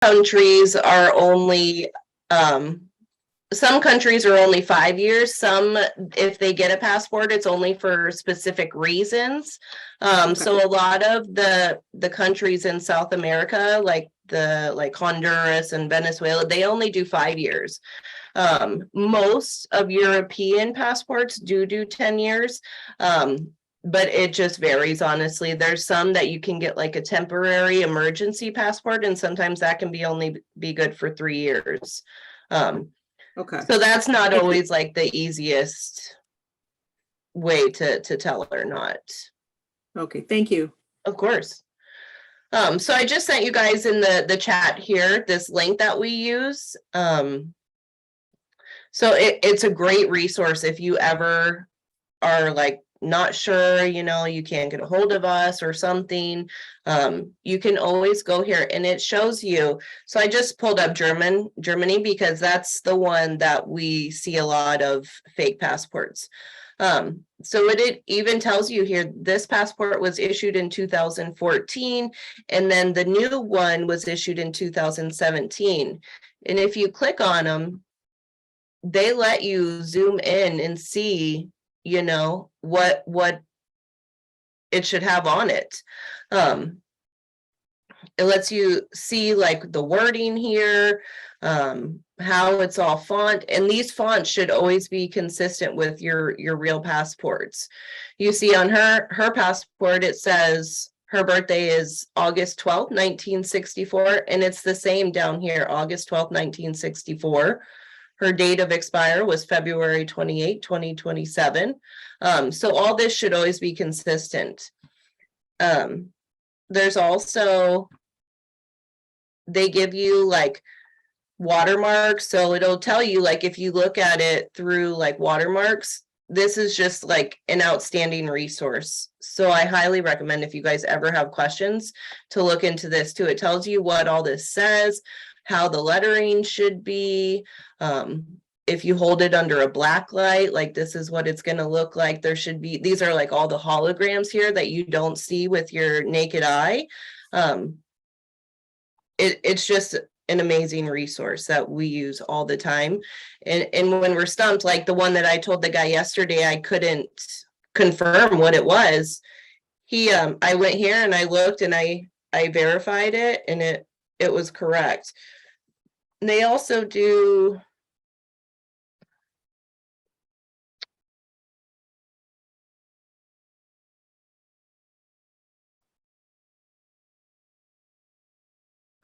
countries are only some countries are only 5 years. Some, if they get a passport, it's only for specific reasons. So a lot of the countries in South America, like Honduras and Venezuela, they only do 5 years. Most of European passports do 10 years. But it just varies, honestly. There's some that you can get like a temporary emergency passport, and sometimes that can be good for 3 years. So that's not always like the easiest way to tell or not. Okay, thank you. Of course. So I just sent you guys in the chat here this link that we use. So it's a great resource if you ever are like not sure, you can't get a hold of us or something. You can always go here, and it shows you. So I just pulled up Germany because that's the one that we see a lot of fake passports. So it even tells you here, this passport was issued in 2014, and then the new one was issued in 2017. And if you click on them, they let you zoom in and see, what it should have on it. It lets you see like the wording here, how it's all font, and these fonts should always be consistent with your real passports. You see on her passport, it says her birthday is August 12th, 1964, and it's the same down here, August 12th, 1964. Her date of expire was February 28, 2027. So all this should always be consistent. There's also, they give you like watermarks. So it'll tell you, like, if you look at it through like watermarks, this is just like an outstanding resource. So I highly recommend, if you guys ever have questions, to look into this too. It tells you what all this says, how the lettering should be. If you hold it under a black light, like this is what it's going to look like. There should be, these are like all the holograms here that you don't see with your naked eye. It's just an amazing resource that we use all the time. And when we're stumped, like the one that I told the guy yesterday, I couldn't confirm what it was. I went here and I looked and I verified it, and it was correct. And they also do,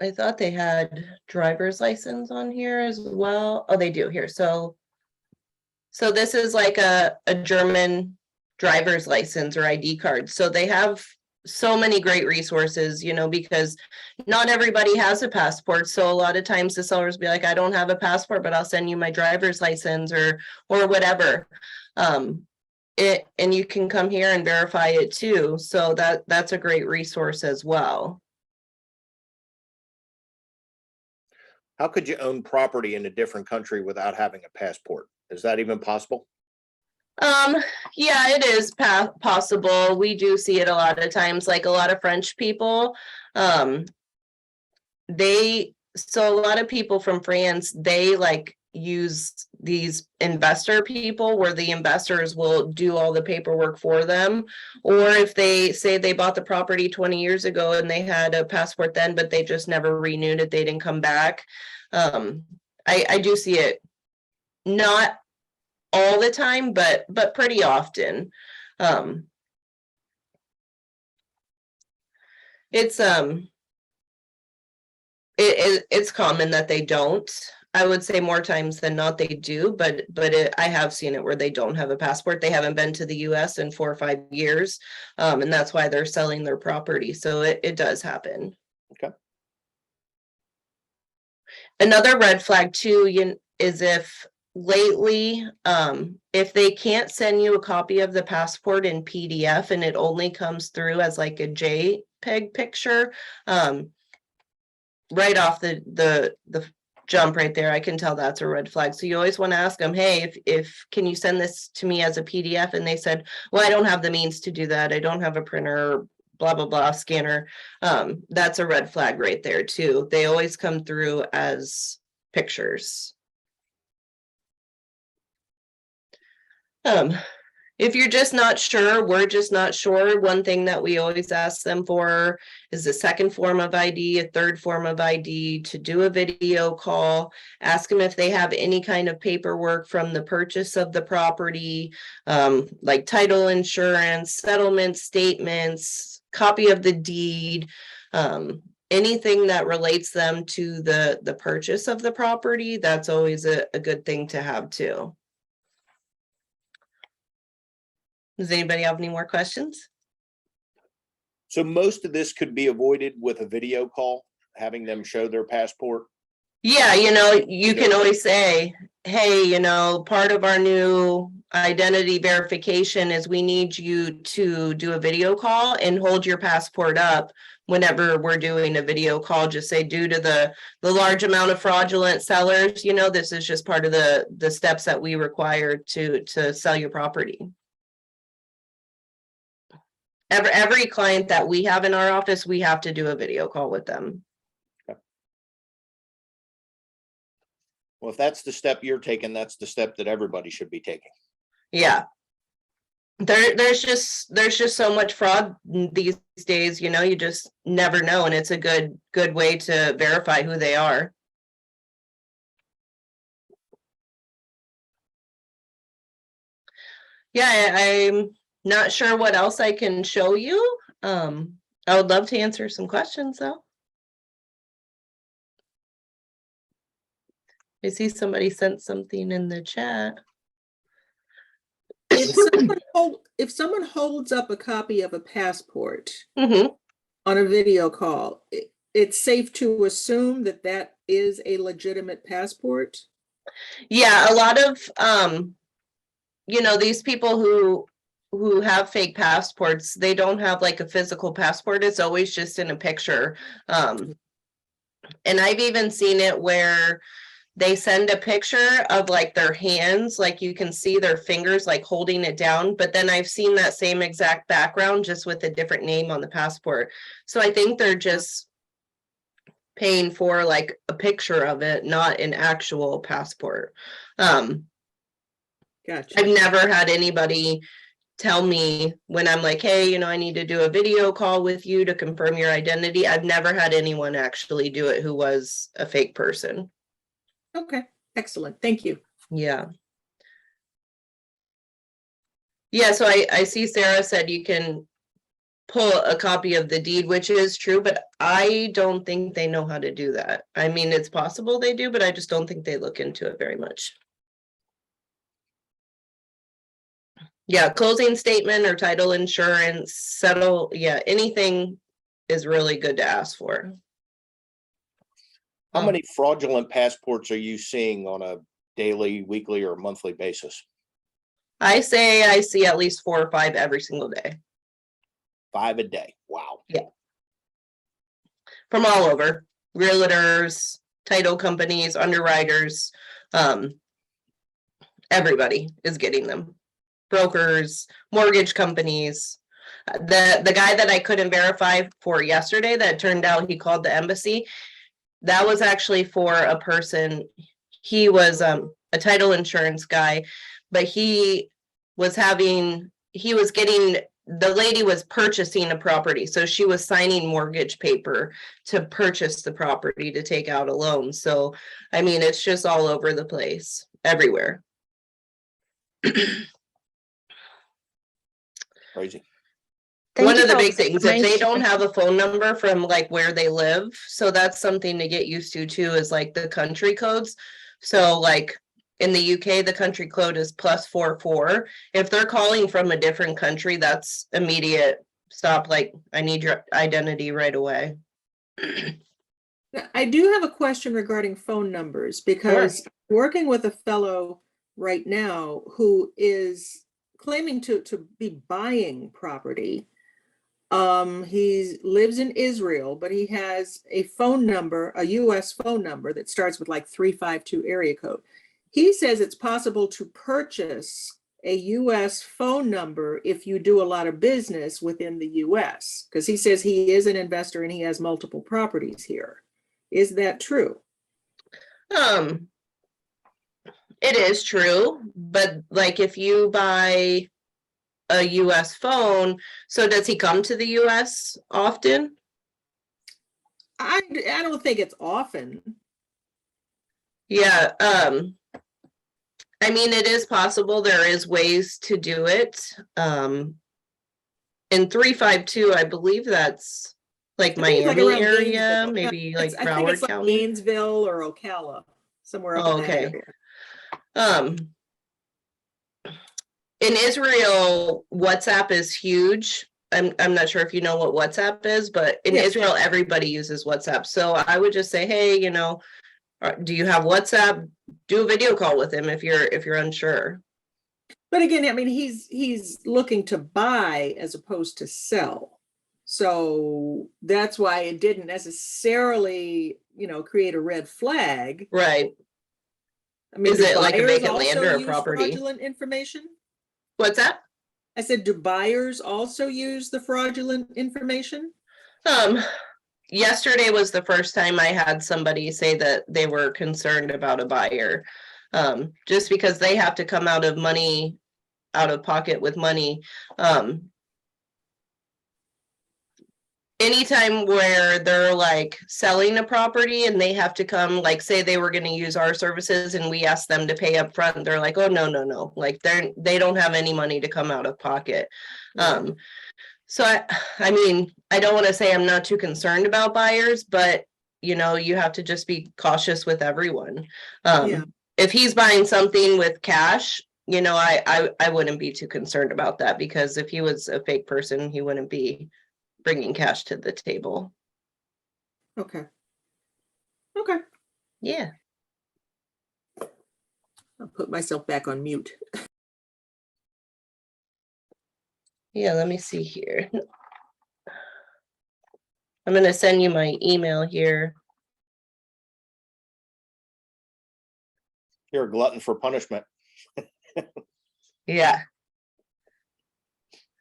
I thought they had driver's license on here as well. Oh, they do here. So this is like a German driver's license or ID card. So they have so many great resources, because not everybody has a passport. So a lot of times the sellers be like, I don't have a passport, but I'll send you my driver's license or whatever. And you can come here and verify it too. So that's a great resource as well. How could you own property in a different country without having a passport? Is that even possible? Yeah, it is possible. We do see it a lot of times, like a lot of French people. So a lot of people from France, they like use these investor people where the investors will do all the paperwork for them. Or if they say they bought the property 20 years ago and they had a passport then, but they just never renewed it, they didn't come back. I do see it, not all the time, but pretty often. It's common that they don't. I would say more times than not they do, but I have seen it where they don't have a passport. They haven't been to the US in 4 or 5 years, and that's why they're selling their property. So it does happen. Okay. Another red flag too is if lately, if they can't send you a copy of the passport in PDF and it only comes through as like a JPEG picture, right off the jump right there, I can tell that's a red flag. So you always want to ask them, hey, if can you send this to me as a PDF? And they said, well, I don't have the means to do that. I don't have a printer, blah, blah, blah scanner, that's a red flag right there too. They always come through as pictures. If you're just not sure, we're just not sure. One thing that we always ask them for is a second form of ID, a third form of ID, to do a video call, ask them if they have any kind of paperwork from the purchase of the property, like title insurance, settlement statements, copy of the deed, anything that relates them to the purchase of the property. That's always a good thing to have too. Does anybody have any more questions? So most of this could be avoided with a video call, having them show their passport. Yeah, you can always say, hey, part of our new identity verification is we need you to do a video call and hold your passport up whenever we're doing a video call. Just say, due to the large amount of fraudulent sellers, this is just part of the steps that we require to sell your property. Every client that we have in our office, we have to do a video call with them. Okay. Well, if that's the step you're taking, that's the step that everybody should be taking. Yeah. There's just so much fraud these days, you just never know. And it's a good way to verify who they are. Yeah, I'm not sure what else I can show you. I would love to answer some questions though. I see somebody sent something in the chat. If someone holds up a copy of a passport Mm-hmm. on a video call, it's safe to assume that that is a legitimate passport? Yeah, a lot of these people who have fake passports, they don't have like a physical passport. It's always just in a picture. And I've even seen it where they send a picture of like their hands, like you can see their fingers like holding it down, but then I've seen that same exact background just with a different name on the passport. So I think they're just paying for like a picture of it, not an actual passport. Gotcha. I've never had anybody tell me when I'm like, hey, I need to do a video call with you to confirm your identity. I've never had anyone actually do it who was a fake person. Okay, excellent. Thank you. Yeah. Yeah, so I see Sarah said you can pull a copy of the deed, which is true, but I don't think they know how to do that. I mean, it's possible they do, but I just don't think they look into it very much. Yeah, closing statement or title insurance, settle, yeah, anything is really good to ask for. How many fraudulent passports are you seeing on a daily, weekly, or monthly basis? I say I see at least 4 or 5 every single day. 5 a day. Wow. Yeah. From all over. Realtors, title companies, underwriters, everybody is getting them. Brokers, mortgage companies. The guy that I couldn't verify for yesterday, that turned out he called the embassy, that was actually for a person. He was a title insurance guy, but the lady was purchasing a property, so she was signing mortgage paper to purchase the property to take out a loan. So I mean, it's just all over the place, everywhere. Crazy. One of the big things, if they don't have a phone number from like where they live, so that's something to get used to too, is like the country codes. So like in the UK, the country code is +44. If they're calling from a different country, that's immediate stop. Like, I need your identity right away. Now, I do have a question regarding phone numbers, because working with a fellow right now who is claiming to be buying property. He lives in Israel, but he has a phone number, a US phone number that starts with like 352 area code. He says it's possible to purchase a US phone number if you do a lot of business within the US? Because he says he is an investor and he has multiple properties here. Is that true? Um, it is true, but like if you buy a US phone, so does he come to the US often? I don't think it's often. Yeah, I mean, it is possible. There is ways to do it. In 352, I believe that's like I think it's like Miami around area, Gainesville. Yeah, maybe like I think it's Broward like County. Gainesville or Ocala, somewhere up Oh, in that okay. area. In Israel, WhatsApp is huge. I'm not sure if you know what WhatsApp is, but in Yes. Israel, everybody uses WhatsApp. So I would just say, hey, do you have WhatsApp? Do a video call with him if you're unsure. But again, I mean, he's looking to buy as opposed to sell. So that's why it didn't necessarily, create a red flag. Right. I mean, Is do it like a buyers vacant land also or a use property? fraudulent information? What's that? I said, do buyers also use the fraudulent information? Yesterday was the first time I had somebody say that they were concerned about a buyer. Just because they have to come out of pocket with money. Anytime where they're like selling a property and they have to come, like say they were going to use our services and we ask them to pay up front, they're like, oh no, like they don't have any money to come out of pocket. So I mean, I don't want to say I'm not too concerned about buyers, but you have to just be cautious with everyone. Yeah. If he's buying something with cash, I wouldn't be too concerned about that, because if he was a fake person, he wouldn't be bringing cash to the table. Okay. Yeah. I'll put myself back on mute. Yeah, let me see here. I'm going to send you my email here. You're a glutton for punishment. Yeah.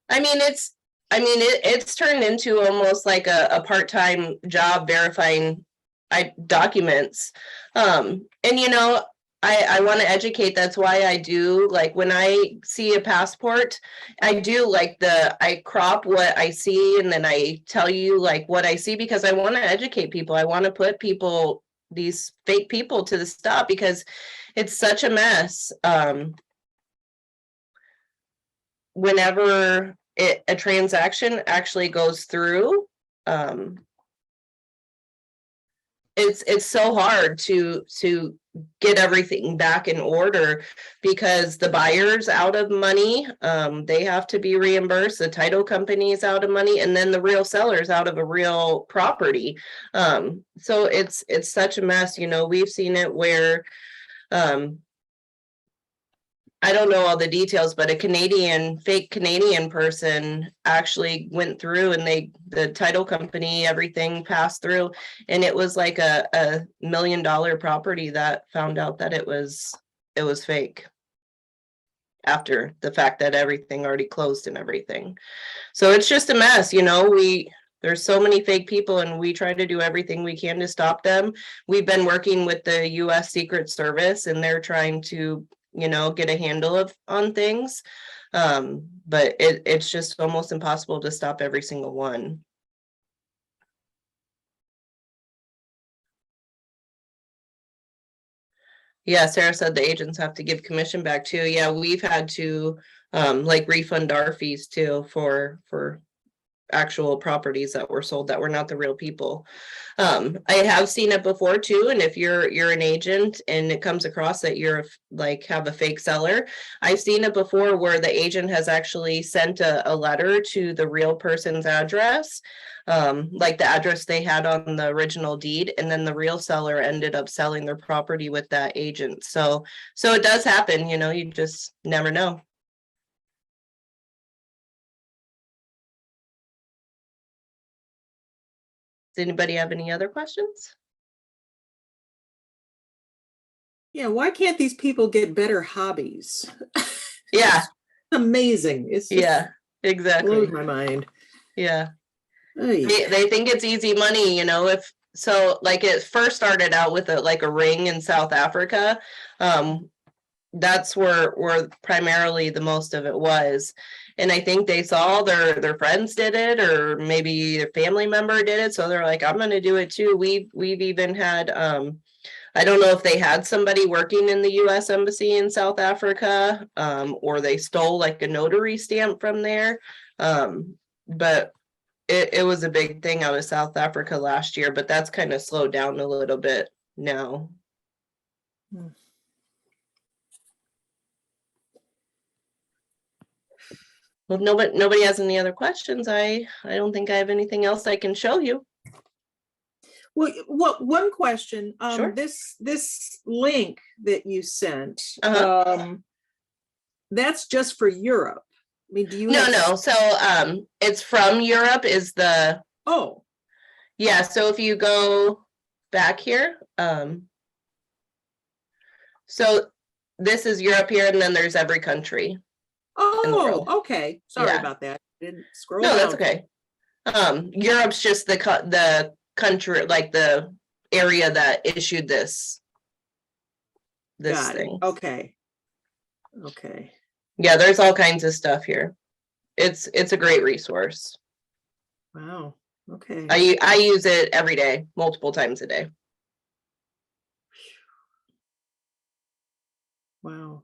I mean, it's turned into almost like a part-time job verifying documents. And I want to educate. That's why I do, like, when I see a passport, I do like I crop what I see and then I tell you like what I see, because I want to educate people. I want to put these fake people to the stop, because it's such a mess. Whenever a transaction actually goes through, it's so hard to get everything back in order, because the buyer's out of money, they have to be reimbursed, the title company is out of money, and then the real seller's out of a real property. So it's such a mess. We've seen it where I don't know all the details, but a fake Canadian person actually went through, and the title company, everything passed through, and it was like a $1 million property that found out that it was fake after the fact that everything already closed and everything. So it's just a mess. There's so many fake people, and we try to do everything we can to stop them. We've been working with the US Secret Service, and they're trying to get a handle on things. But it's just almost impossible to stop every single one. Yeah, Sarah said the agents have to give commission back too. Yeah, we've had to like refund our fees too for actual properties that were sold that were not the real people. I have seen it before too, and if you're an agent and it comes across that you're like have a fake seller, I've seen it before where the agent has actually sent a letter to the real person's address, like the address they had on the original deed, and then the real seller ended up selling their property with that agent. So it does happen. You just never know. Does anybody have any other questions? Yeah, why can't these people get better hobbies? Yeah, amazing. It's just yeah, blows exactly. my mind. Yeah. Ay. They think it's easy money, you know, if so like it first started out with a ring in South Africa. That's where primarily the most of it was. And I think they saw their friends did it, or maybe a family member did it. So they're like, I'm gonna do it too. We've even had I don't know if they had somebody working in the US Embassy in South Africa, or they stole like a notary stamp from there. But it was a big thing out of South Africa last year, but that's kind of slowed down a little bit now. Hmm. Well, nobody has any other questions. I don't think I have anything else I can show you. Well, one question, Sure. this link that you sent, Uh-huh. that's just for Europe. I mean, do you No, have? no. So it's from Europe is the Oh, yeah. So if you go back here, so this is Europe here, and then there's every country in the world. oh, okay. Sorry Yeah. about that. Didn't scroll No, that's down. okay. Europe's just the country, like the area that issued this Got it. thing. Okay. Okay. Yeah, there's all kinds of stuff here. It's a great resource. Wow. Okay. I use it every day, multiple times a day. Wow.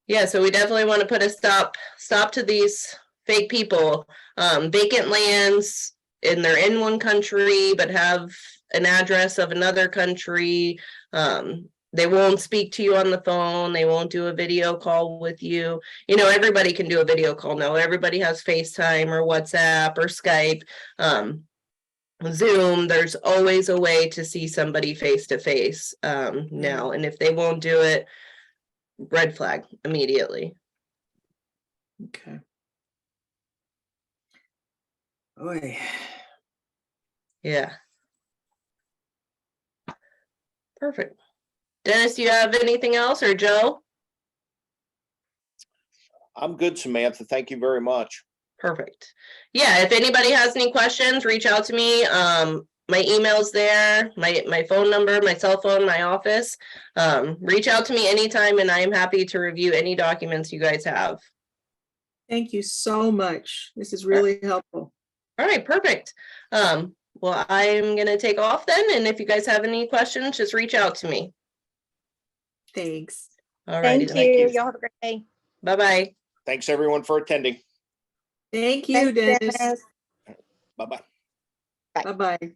Yeah, so we definitely want to put a stop to these fake people. Vacant lands, and they're in one country but have an address of another country. They won't speak to you on the phone. They won't do a video call with you. You know, everybody can do a video call now. Everybody has FaceTime or WhatsApp or Skype. Zoom, there's always a way to see somebody face to face now. And if they won't do it, red flag immediately. Okay. Oy. Yeah. Perfect. Dennis, do you have anything else, or Joe? I'm good, Samantha. Thank you very much. Perfect. Yeah, if anybody has any questions, reach out to me. My email's there, my phone number, my cell phone, my office. Reach out to me anytime, and I am happy to review any documents you guys have. Thank you so much. This is really helpful. All right, perfect. Well, I'm gonna take off then, and if you guys have any questions, just reach out to me. Thanks. All righty. Thank you. Y'all have a great day. Bye-bye. Thanks, everyone, for attending. Thank you, Thanks, Dennis. Bye-bye. Bye-bye.